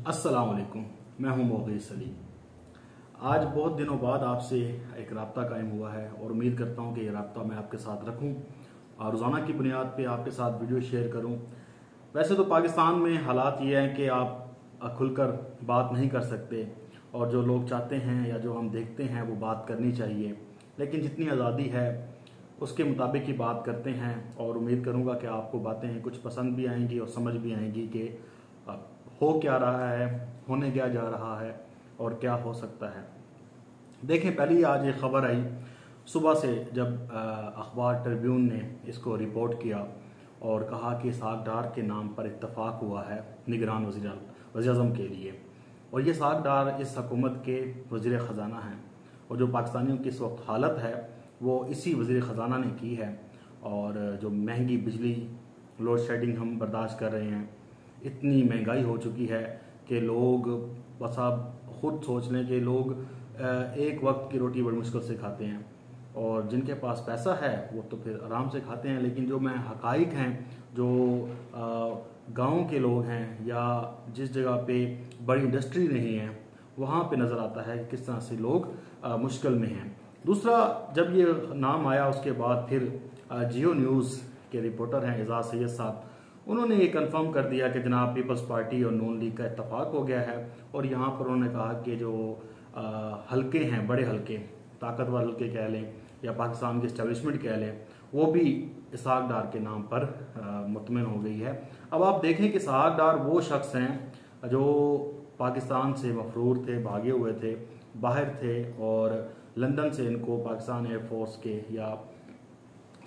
अस्सलाम वालेकुम, मैं हूं मोगीस सलीम। आज बहुत दिनों बाद आपसे एक राब्ता कायम हुआ है और उम्मीद करता हूं कि ये राब्ता मैं आपके साथ रखूं और रोज़ाना की बुनियाद पे आपके साथ वीडियो शेयर करूं। वैसे तो पाकिस्तान में हालात ये हैं कि आप खुलकर बात नहीं कर सकते और जो लोग चाहते हैं या जो हम देखते हैं वो बात करनी चाहिए, लेकिन जितनी आज़ादी है उसके मुताबिक ही बात करते हैं और उम्मीद करूंगा कि आपको बातें कुछ पसंद भी आएंगी और समझ भी आएंगी कि हो क्या रहा है, होने क्या जा रहा है और क्या हो सकता है। देखें, पहली आज एक खबर आई सुबह से जब अखबार ट्रिब्यून ने इसको रिपोर्ट किया और कहा कि इसहाक डार के नाम पर इत्तफाक हुआ है निगरान वज़ीर-ए-आज़म के लिए, और ये इसहाक डार इस हुकूमत के वज़ीर ख़जाना हैं और जो पाकिस्तानियों की इस वक्त हालत है वो इसी वज़ीर ख़जाना ने की है। और जो महंगी बिजली, लोड शेडिंग हम बर्दाश्त कर रहे हैं, इतनी महंगाई हो चुकी है कि लोग, बस आप खुद सोच लें कि लोग एक वक्त की रोटी बड़ी मुश्किल से खाते हैं और जिनके पास पैसा है वो तो फिर आराम से खाते हैं, लेकिन जो मैं हकाइक हैं, जो गांव के लोग हैं या जिस जगह पे बड़ी इंडस्ट्री नहीं है वहाँ पे नज़र आता है कि किस तरह से लोग मुश्किल में हैं। दूसरा, जब ये नाम आया उसके बाद फिर जियो न्यूज़ के रिपोर्टर हैं एजाज सैयद साहब, उन्होंने ये कंफर्म कर दिया कि जनाब पीपल्स पार्टी और नून लीग का इत्तफाक हो गया है। और यहाँ पर उन्होंने कहा कि जो हल्के हैं, बड़े हल्के, ताकतवर हल्के कह लें या पाकिस्तान के इस्टेब्लिशमेंट कह लें, वो भी इसहाक डार के नाम पर मुतमिन हो गई है। अब आप देखें कि इसहाक डार वो शख्स हैं जो पाकिस्तान से मफरूर थे, भागे हुए थे, बाहर थे, और लंदन से इनको पाकिस्तान एयरफोर्स के या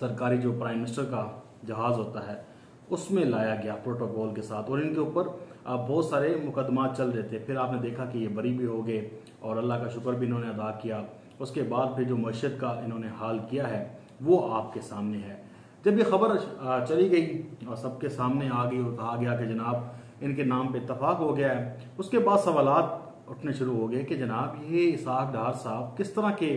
सरकारी जो प्राइम मिनिस्टर का जहाज़ होता है उसमें लाया गया प्रोटोकॉल के साथ, और इनके ऊपर बहुत सारे मुकदमात चल रहे थे। फिर आपने देखा कि ये बरी भी हो गए और अल्लाह का शुक्र भी इन्होंने अदा किया। उसके बाद फिर जो मईशत का इन्होंने हाल किया है वो आपके सामने है। जब ये खबर चली गई और सबके सामने आ गई और कहा गया कि जनाब इनके नाम पे इत्तफाक हो गया है, उसके बाद सवालात उठने शुरू हो गए कि जनाब ये इसहाक डार साहब किस तरह के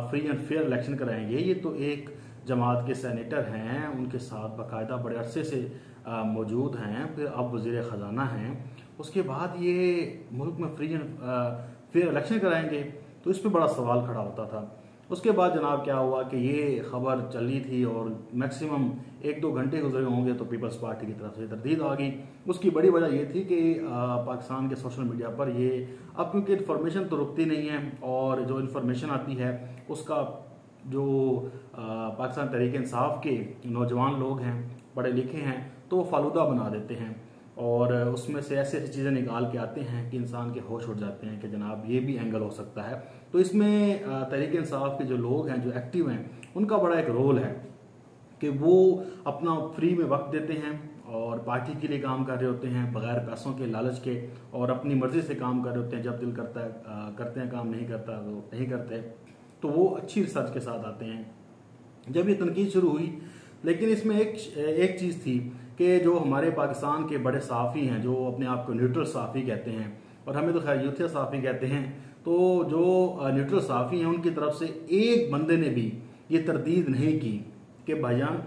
फ्री एंड फेयर इलेक्शन कराएंगे। ये तो एक जमात के सेनेटर हैं, उनके साथ बाकायदा बड़े अरसे से मौजूद हैं, फिर अब वज़ीर ख़जाना हैं, उसके बाद ये मुल्क में फ्री एंड फेयर इलेक्शन कराएंगे, तो इस पर बड़ा सवाल खड़ा होता था। उसके बाद जनाब क्या हुआ कि ये खबर चली थी और मैक्सिमम 1-2 घंटे गुजरे होंगे तो पीपल्स पार्टी की तरफ से तरदीद आ गई। उसकी बड़ी वजह ये थी कि पाकिस्तान के सोशल मीडिया पर ये, अब क्योंकि इन्फॉर्मेशन तो रुकती नहीं है और जो इन्फॉर्मेशन आती है उसका जो पाकिस्तान तहरीक इंसाफ के नौजवान लोग हैं, पढ़े लिखे हैं, तो वो फालूदा बना देते हैं और उसमें से ऐसी ऐसी चीज़ें निकाल के आते हैं कि इंसान के होश उड़ जाते हैं कि जनाब ये भी एंगल हो सकता है। तो इसमें तहरीक इंसाफ के जो लोग हैं, जो एक्टिव हैं, उनका बड़ा एक रोल है कि वो अपना फ्री में वक्त देते हैं और पार्टी के लिए काम कर रहे होते हैं बगैर पैसों के, लालच के, और अपनी मर्जी से काम कर रहे होते हैं। जब दिल करता है करते हैं, काम नहीं करता तो नहीं करते। तो वो अच्छी रिसर्च के साथ आते हैं। जब ये तनकीद शुरू हुई, लेकिन इसमें एक चीज़ थी कि जो हमारे पाकिस्तान के बड़े सहाफ़ी हैं, जो अपने आप को न्यूट्रल सहाफ़ी कहते हैं, और हमें तो खैर यूथिया सहाफ़ी कहते हैं, तो जो न्यूट्रल सहाफ़ी हैं उनकी तरफ से एक बंदे ने भी ये तरदीद नहीं की कि भाईजान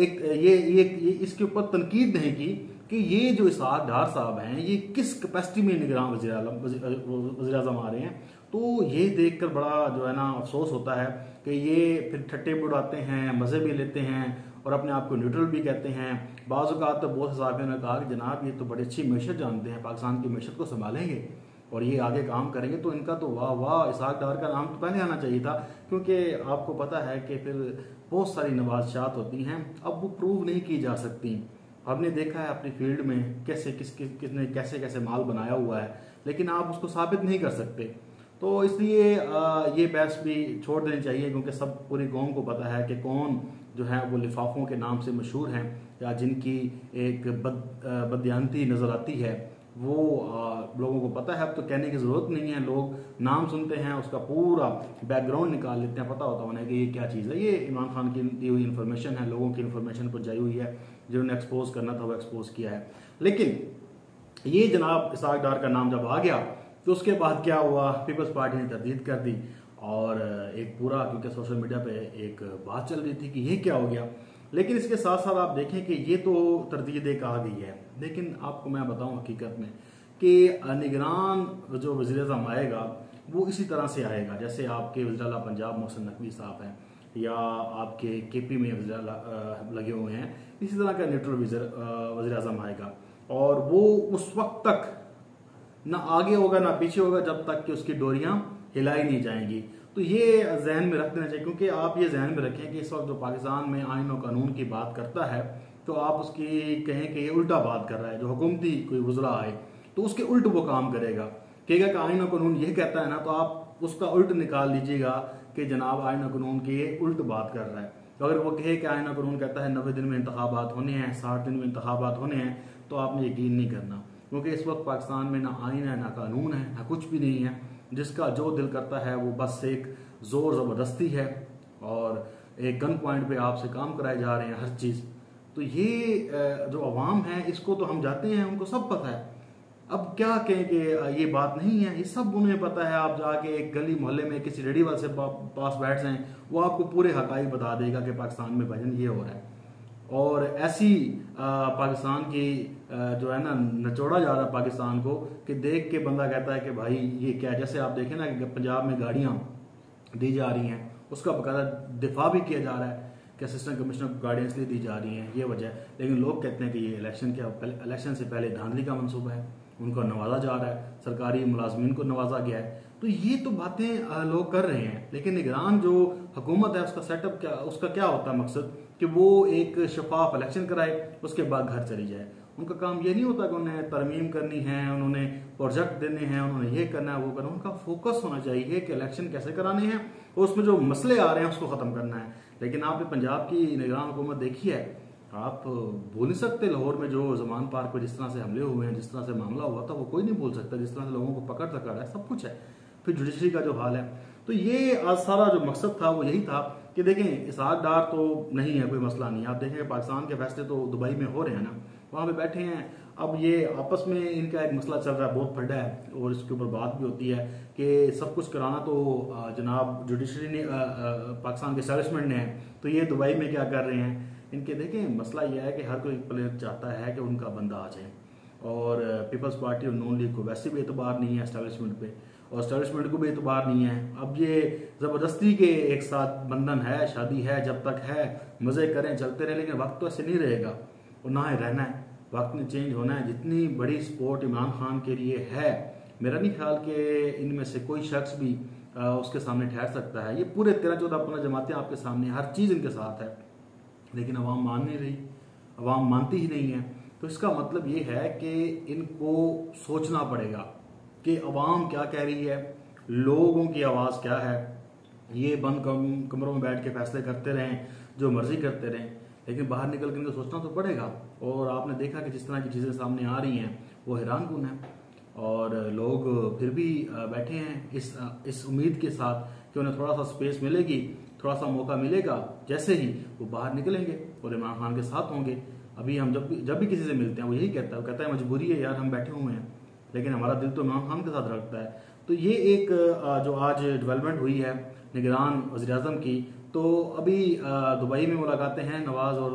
ये इसके ऊपर तनकीद नहीं की कि ये जो इसहाक डार साहब हैं ये किस कैपेसिटी में निगरान वज़ीर-ए-आज़म आ रहे हैं। तो ये देखकर बड़ा जो है ना अफसोस होता है कि ये फिर ठट्टे बुढ़ाते हैं, मज़े भी लेते हैं और अपने आप को न्यूट्रल भी कहते हैं। बाज़ औक़ात तो बहुत साहबियों ने कहा कि जनाब ये तो बड़ी अच्छी मैशत जानते हैं, पाकिस्तान की मैशत को संभालेंगे और ये आगे काम करेंगे, तो इनका तो वाह वाह, इसहाक डार का नाम तो पहले आना चाहिए था। क्योंकि आपको पता है कि फिर बहुत सारी नवाज़शात होती हैं, अब वो प्रूव नहीं की जा सकती। हमने देखा है अपनी फील्ड में कैसे किसने कैसे कैसे माल बनाया हुआ है, लेकिन आप उसको साबित नहीं कर सकते। तो इसलिए ये बहस भी छोड़ देनी चाहिए, क्योंकि सब पूरी कौम को पता है कि कौन जो है वो लिफाफों के नाम से मशहूर हैं या जिनकी एक बदयांती नज़र आती है, वो लोगों को पता है। अब तो कहने की ज़रूरत नहीं है, लोग नाम सुनते हैं, उसका पूरा बैकग्राउंड निकाल लेते हैं, पता होता उन्हें कि ये क्या चीज़ है। ये इमरान खान की दी हुई इन्फॉर्मेशन है, लोगों की इन्फॉर्मेशन पहुंचाई हुई है, जिन्होंने एक्सपोज करना था वो एक्सपोज किया है। लेकिन ये जनाब इसहाक डार का नाम जब आ गया तो उसके बाद क्या हुआ, पीपल्स पार्टी ने तरदीद कर दी और एक पूरा, क्योंकि सोशल मीडिया पे एक बात चल रही थी कि ये क्या हो गया। लेकिन इसके साथ साथ आप देखें कि ये तो तरदीद एक आ गई है, लेकिन आपको मैं बताऊं हकीकत में कि निगरान जो वज़ीर-ए-आज़म आएगा वो इसी तरह से आएगा, जैसे आपके वज़ीर-ए-आला पंजाब मोहसिन नकवी साहब हैं या आपके केपी में वज़ीर लगे हुए हैं, इसी तरह का न्यूट्रल वज़ीर-ए-आज़म आएगा और वो उस वक्त तक ना आगे होगा ना पीछे होगा जब तक कि उसकी डोरियां हिलाई नहीं जाएंगी। तो ये जहन में रख देना चाहिए, क्योंकि आप ये जहन में रखें कि इस वक्त जो पाकिस्तान में आइन और कानून की बात करता है तो आप उसकी कहें कि ये उल्टा बात कर रहा है। जो हुकूमती कोई वज़रा आए तो उसके उल्ट वो काम करेगा, कहेगा कि आइन और कानून ये कहता है ना, तो आप उसका उल्ट निकाल लीजिएगा कि जनाब आइन और कानून की ये उल्ट बात कर रहा है। तो अगर वो कहे कि आइन और कानून कहता है 90 दिन में इंतखाबात होने हैं, 60 दिन में इंतखाबात होने हैं, तो आपने यकीन नहीं करना, क्योंकि इस वक्त पाकिस्तान में ना आइन है ना कानून है ना कुछ भी नहीं है। जिसका जो दिल करता है वो बस एक जोर ज़बरदस्ती है और एक गन पॉइंट पे आपसे काम कराए जा रहे हैं हर चीज़। तो ये जो अवाम है इसको तो हम जाते हैं, उनको सब पता है। अब क्या कहें कि ये बात नहीं है, ये सब उन्हें पता है। आप जाके एक गली मोहल्ले में किसी रेडी वाले से पास बैठ जाएं, वो आपको पूरे हकाइक बता देगा कि पाकिस्तान में भजन ये हो रहा है। और ऐसी पाकिस्तान की जो है ना नचोड़ा जा रहा है पाकिस्तान को कि देख के बंदा कहता है कि भाई ये क्या है। जैसे आप देखें ना कि पंजाब में गाड़ियां दी जा रही हैं, उसका बकायदा दिफा भी किया जा रहा है कि असिस्टेंट कमिश्नर को गाड़ियां इसलिए दी जा रही हैं, ये वजह है। लेकिन लोग कहते हैं कि ये इलेक्शन से पहले धांधली का मनसूबा है, उनको नवाजा जा रहा है, सरकारी मुलाजमीन को नवाजा गया है। तो ये तो बातें लोग कर रहे हैं, लेकिन निगरान जो हुकूमत है उसका सेटअप क्या, उसका क्या होता है मकसद कि वो एक शफाफ इलेक्शन कराए, उसके बाद घर चली जाए। उनका काम ये नहीं होता कि उन्हें तरमीम करनी है, उन्होंने प्रोजेक्ट देने हैं, उन्होंने ये करना है वो करना है। उनका फोकस होना चाहिए कि इलेक्शन कैसे कराने हैं और उसमें जो मसले आ रहे हैं उसको खत्म करना है। लेकिन आपने पंजाब की निगरान हुकूमत देखी है, आप भूल नहीं सकते लाहौर में जो जमान पार्क पर जिस तरह से हमले हुए हैं, जिस तरह से मामला हुआ था, वो कोई नहीं भूल सकता। जिस तरह से लोगों को पकड़ है, सब कुछ है। फिर जुडिशरी का जो हाल है, तो ये आज सारा जो मकसद था वो यही था कि देखें इसहाक डार तो नहीं है, कोई मसला नहीं है। आप देखें पाकिस्तान के फैसले तो दुबई में हो रहे हैं ना, वहाँ पे बैठे हैं। अब ये आपस में इनका एक मसला चल रहा है, बहुत बड़ा है, और इसके ऊपर बात भी होती है कि सब कुछ कराना तो जनाब जुडिशरी ने पाकिस्तान के एस्टैब्लिशमेंट ने है, तो ये दुबई में क्या कर रहे हैं इनके। देखें मसला यह है कि हर कोई प्लेयर चाहता है कि उनका बंदा आ जाए, और पीपल्स पार्टी और नॉन लीग को वैसे भी एतबार नहीं है एस्टैब्लिशमेंट पे, और एस्टैब्लिशमेंट को भी एतबार नहीं है। अब ये ज़बरदस्ती के एक साथ बंधन है, शादी है, जब तक है मज़े करें चलते रहे, लेकिन वक्त तो ऐसे नहीं रहेगा और ना ही रहना है। वक्त ने चेंज होना है। जितनी बड़ी सपोर्ट इमरान खान के लिए है, मेरा नहीं ख्याल कि इनमें से कोई शख्स भी उसके सामने ठहर सकता है। ये पूरे 13-14-15 जमातें आपके सामने, हर चीज़ इनके साथ है, लेकिन अवाम मान नहीं रही, अवाम मानती ही नहीं है। तो इसका मतलब ये है कि इनको सोचना पड़ेगा कि अवाम क्या कह रही है, लोगों की आवाज़ क्या है। ये बंद कमरों में बैठ के फैसले करते रहें, जो मर्जी करते रहें, लेकिन बाहर निकल कर इनको सोचना तो पड़ेगा। और आपने देखा कि जिस तरह की चीज़ें सामने आ रही हैं वो हैरानकुन है, और लोग फिर भी बैठे हैं इस उम्मीद के साथ कि उन्हें थोड़ा सा स्पेस मिलेगी, थोड़ा सा मौका मिलेगा, जैसे ही वो बाहर निकलेंगे और इमरान खान के साथ होंगे। अभी हम जब भी किसी से मिलते हैं वो यही कहता है, वो कहता है मजबूरी है यार, हम बैठे हुए हैं, लेकिन हमारा दिल तो इमरान खान के साथ रखता है। तो ये एक जो आज डेवलपमेंट हुई है निगरान वज़ीर-ए-आज़म की, तो अभी दुबई में मुलाकातें हैं नवाज और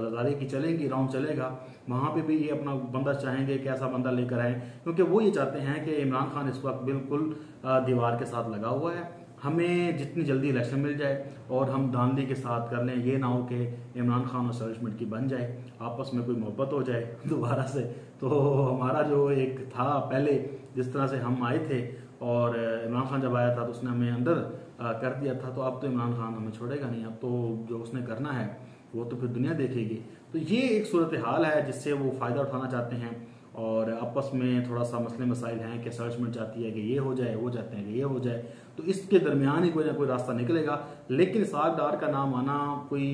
ज़रदारी की चलेंगी, राउंड चलेगा, वहाँ पे भी ये अपना बंदा चाहेंगे कि ऐसा बंदा लेकर आए, क्योंकि वो ये चाहते हैं कि इमरान खान इस वक्त बिल्कुल दीवार के साथ लगा हुआ है। हमें जितनी जल्दी इलेक्शन मिल जाए और हम धांधली के साथ कर लें, ये ना हो कि इमरान खान और एस्टैब्लिशमेंट की बन जाए, आपस में कोई मोहब्बत हो जाए दोबारा से। तो हमारा जो एक था पहले, जिस तरह से हम आए थे और इमरान खान जब आया था तो उसने हमें अंदर कर दिया था, तो अब तो इमरान खान हमें छोड़ेगा नहीं। अब तो जो उसने करना है वो तो फिर दुनिया देखेगी। तो ये एक सूरत हाल है जिससे वो फ़ायदा उठाना चाहते हैं, और आपस में थोड़ा सा मसले मसाइल हैं कि एस्टैब्लिशमेंट चाहती है कि ये हो जाए, वो चाहते हैं कि ये हो जाए, तो इसके दरमियान ही कोई ना कोई रास्ता निकलेगा। लेकिन इसहाक डार का नाम आना कोई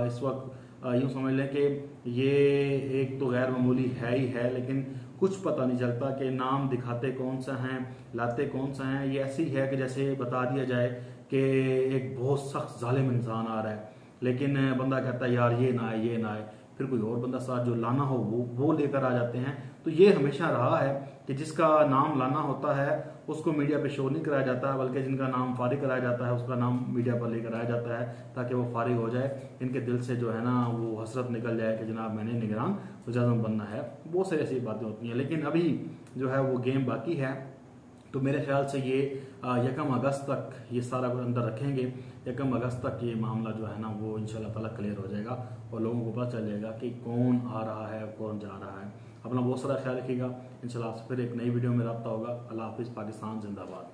इस वक्त यूँ समझ लें कि ये एक तो गैर मामूली है ही है, लेकिन कुछ पता नहीं चलता कि नाम दिखाते कौन सा हैं, लाते कौन सा हैं। ये ऐसी है कि जैसे बता दिया जाए कि एक बहुत सख्त जालिम इंसान आ रहा है, लेकिन बंदा कहता है यार ये ना आए, ये ना आए। फिर कोई और बंदा साथ जो लाना हो वो लेकर आ जाते हैं। तो ये हमेशा रहा है कि जिसका नाम लाना होता है उसको मीडिया पे शो नहीं कराया जाता है, बल्कि जिनका नाम फारिग कराया जाता है उसका नाम मीडिया पर लेकर आया जाता है, ताकि वो फारिग हो जाए, इनके दिल से जो है ना वो हसरत निकल जाए कि जनाब मैंने निगरान वज़ीर-ए-आज़म बनना है। बहुत सारी ऐसी बातें होती हैं, लेकिन अभी जो है वो गेम बाकी है। तो मेरे ख्याल से ये 1 अगस्त तक ये सारा कुछ अंदर रखेंगे। 1 अगस्त तक ये मामला जो है ना वो इंशाल्लाह ताला क्लियर हो जाएगा और लोगों को पता चल जाएगा कि कौन आ रहा है कौन जा रहा है। अपना बहुत सारा ख्याल रखिएगा। इंशाल्लाह आपसे फिर एक नई वीडियो में रब्ता होगा। अल्लाह हाफिज़। पाकिस्तान जिंदाबाद।